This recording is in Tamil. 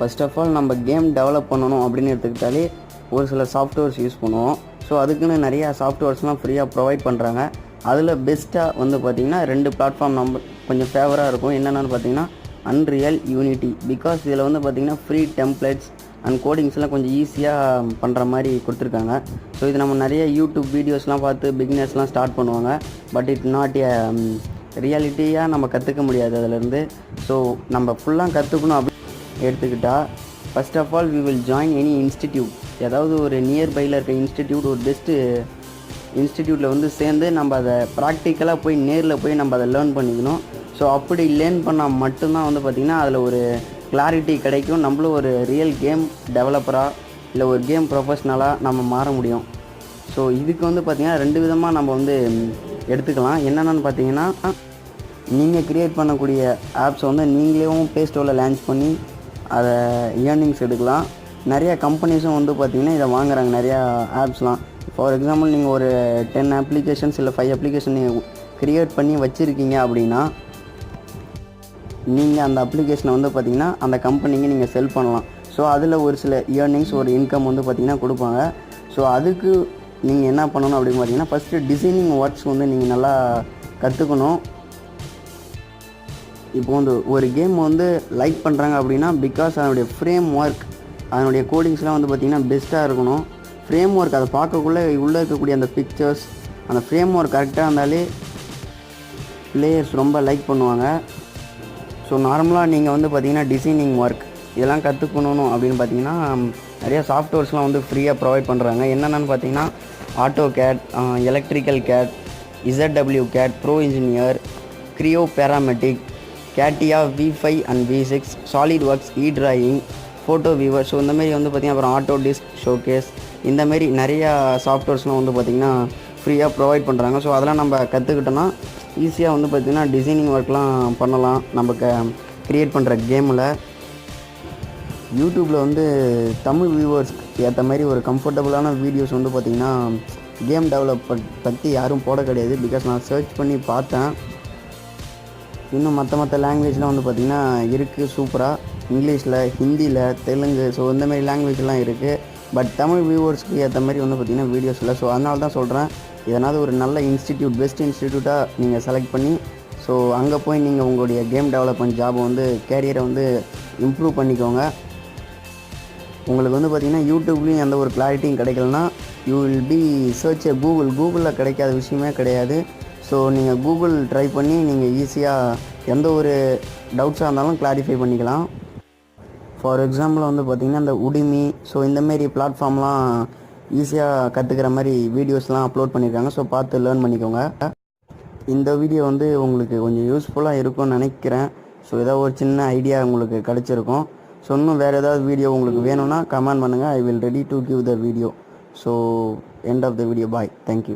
ஃபர்ஸ்ட் ஆஃப் ஆல் நம்ம கேம் டெவலப் பண்ணணும் அப்படின்னு எடுத்துக்கிட்டாலே ஒரு சில சாஃப்ட்வேர்ஸ் யூஸ் பண்ணுவோம். ஸோ அதுக்குன்னு நிறையா சாஃப்ட்வேர்ஸ்லாம் ஃப்ரீயாக ப்ரொவைட் பண்ணுறாங்க. அதில் பெஸ்ட்டாக வந்து பார்த்திங்கன்னா 2 பிளாட்ஃபார்ம் நம்ம கொஞ்சம் ஃபேவராக இருக்கும். என்னென்னு பார்த்தீங்கன்னா அன்ரியல், யூனிட்டி. பிகாஸ் இதில் வந்து பார்த்திங்கன்னா ஃப்ரீ டெம்ப்ளேட்ஸ் அண்ட் கோடிங்ஸ்லாம் கொஞ்சம் ஈஸியாக பண்ணுற மாதிரி கொடுத்துருக்காங்க. ஸோ இது நம்ம நிறைய யூடியூப் வீடியோஸ்லாம் பார்த்து பிகினர்ஸ்லாம் ஸ்டார்ட் பண்ணுவாங்க. பட் இட் நாட் எ ரியாலிட்டியாக நம்ம கற்றுக்க முடியாது அதிலேருந்து. ஸோ நம்ம ஃபுல்லாக கற்றுக்கணும் அப்படி எடுத்துக்கிட்டால் first of all we will join any institute. ஏதாவது ஒரு நியர்பையில் இருக்க இன்ஸ்டிடியூட், ஒரு பெஸ்ட்டு இன்ஸ்டிடியூட்டில் வந்து சேர்ந்து நம்ம அதை ப்ராக்டிக்கலாக போய் நேரில் போய் நம்ம அதை லேர்ன் பண்ணிக்கணும். ஸோ அப்படி லேர்ன் பண்ணால் மட்டும்தான் வந்து பார்த்திங்கன்னா அதில் ஒரு கிளாரிட்டி கிடைக்கும். நம்மளும் ஒரு ரியல் கேம் டெவலப்பராக இல்லை ஒரு கேம் ப்ரொஃபஷ்னலாக நம்ம மாற முடியும். ஸோ இதுக்கு வந்து பார்த்திங்கன்னா 2 விதமாக நம்ம வந்து எடுத்துக்கலாம். என்னென்னு பார்த்தீங்கன்னா, நீங்கள் க்ரியேட் பண்ணக்கூடிய ஆப்ஸை வந்து நீங்களேவும் ப்ளே ஸ்டோரில் லான்ச் பண்ணி அதை ஏர்னிங்ஸ் எடுக்கலாம். நிறையா கம்பெனிஸும் வந்து பார்த்திங்கன்னா இதை வாங்குகிறாங்க, நிறையா ஆப்ஸ்லாம். ஃபார் எக்ஸாம்பிள் நீங்கள் ஒரு 10 அப்ளிகேஷன்ஸ் இல்லை 5 அப்ளிகேஷன் நீங்கள் க்ரியேட் பண்ணி வச்சுருக்கீங்க அப்படின்னா, நீங்கள் அந்த அப்ளிகேஷனை வந்து பார்த்திங்கன்னா அந்த கம்பெனிக்கு நீங்கள் செல் பண்ணலாம். ஸோ அதில் ஒரு சில ஏர்னிங்ஸ், ஒரு இன்கம் வந்து பார்த்திங்கன்னா கொடுப்பாங்க. ஸோ அதுக்கு நீங்கள் என்ன பண்ணணும் அப்படின்னு பார்த்தீங்கன்னா, ஃபஸ்ட்டு டிசைனிங் ஒர்க்ஸ் வந்து நீங்கள் நல்லா கற்றுக்கணும். இப்போ வந்து ஒரு கேம் வந்து லைக் பண்ணுறாங்க அப்படின்னா பிகாஸ் அதனுடைய ஃப்ரேம் ஒர்க், அதனுடைய கோடிங்ஸ்லாம் வந்து பார்த்திங்கன்னா பெஸ்ட்டாக இருக்கணும். ஃப்ரேம் ஒர்க் அதை பார்க்கக்குள்ளே உள்ளே இருக்கக்கூடிய அந்த பிக்சர்ஸ், அந்த ஃப்ரேம் ஒர்க் கரெக்டாக இருந்தாலே பிளேயர்ஸ் ரொம்ப லைக் பண்ணுவாங்க. ஸோ நார்மலாக நீங்கள் வந்து பார்த்திங்கன்னா டிசைனிங் ஒர்க் இதெல்லாம் கற்றுக்கணும் அப்படின்னு பார்த்தீங்கன்னா நிறையா சாஃப்ட்வேர்ஸ்லாம் வந்து ஃப்ரீயாக ப்ரொவைட் பண்ணுறாங்க. என்னென்னு பார்த்தீங்கன்னா AutoCAD, electrical CAD, ZWCAD, pro engineer, Creo parametric, CATIA V5 and V6, solid works, e drawing, photo viewer. So இந்தமாரி வந்து பார்த்திங்கன்னா அப்புறம் ஆட்டோடிஸ்க், ஷோகேஸ், இந்தமாரி நிறையா சாஃப்ட்வேர்ஸ்லாம் வந்து பார்த்திங்கன்னா ஃப்ரீயாக ப்ரொவைட் பண்ணுறாங்க. ஸோ அதெல்லாம் நம்ம கற்றுக்கிட்டோன்னா ஈஸியாக வந்து பார்த்திங்கன்னா டிசைனிங் ஒர்க்லாம் பண்ணலாம் நம்ம க்ரியேட் பண்ணுற கேமில். யூடியூப்பில் வந்து தமிழ் வியூவர்ஸ்க்கு ஏற்ற மாதிரி ஒரு கம்ஃபர்டபுளான வீடியோஸ் வந்து பார்த்திங்கன்னா கேம் டெவலப் பற்றி யாரும் போட கிடையாது. பிகாஸ் நான் சர்ச் பண்ணி பார்த்தேன். இன்னும் மற்ற லாங்குவேஜ்லாம் வந்து பார்த்திங்கன்னா இருக்குது சூப்பராக. இங்கிலீஷில், ஹிந்தியில், தெலுங்கு, ஸோ இந்தமாரி லாங்குவேஜ்லாம் இருக்குது. பட் தமிழ் வியூவர்ஸ்க்கு ஏற்ற மாதிரி வந்து பார்த்திங்கன்னா வீடியோஸ் இல்லை. ஸோ அதனால தான் சொல்கிறேன், இதனால் ஒரு நல்ல இன்ஸ்டிடியூட், பெஸ்ட் இன்ஸ்டிடியூட்டாக நீங்கள் செலக்ட் பண்ணி ஸோ அங்கே போய் நீங்கள் உங்களுடைய கேம் டெவலப்மெண்ட் ஜாபை வந்து கேரியரை வந்து இம்ப்ரூவ் பண்ணிக்கோங்க. உங்களுக்கு வந்து பார்த்திங்கன்னா யூடியூப்லேயும் எந்த ஒரு கிளாரிட்டியும் கிடைக்கலனா யூ வில் பி சர்ச் கூகுளில் கிடைக்காத விஷயமே கிடையாது. ஸோ நீங்கள் கூகுள் ட்ரை பண்ணி நீங்கள் ஈஸியாக எந்த ஒரு டவுட்ஸாக இருந்தாலும் கிளாரிஃபை பண்ணிக்கலாம். ஃபார் எக்ஸாம்பிள் வந்து பார்த்திங்கன்னா இந்த உடிமி, ஸோ இந்தமாரி பிளாட்ஃபார்ம்லாம் ஈஸியாக கற்றுக்கிற மாதிரி வீடியோஸ்லாம் அப்லோட் பண்ணியிருக்காங்க. ஸோ பார்த்து லேர்ன் பண்ணிக்கோங்க. இந்த வீடியோ வந்து உங்களுக்கு கொஞ்சம் யூஸ்ஃபுல்லாக இருக்கும்னு நினைக்கிறேன். ஸோ ஏதாவது ஒரு சின்ன ஐடியா உங்களுக்கு கிடச்சிருக்கும். ஸோ இன்னும் வேறு ஏதாவது வீடியோ உங்களுக்கு வேணும்னா கமெண்ட் பண்ணுங்கள். I will ready to give the video. So end of the video. Bye. Thank you.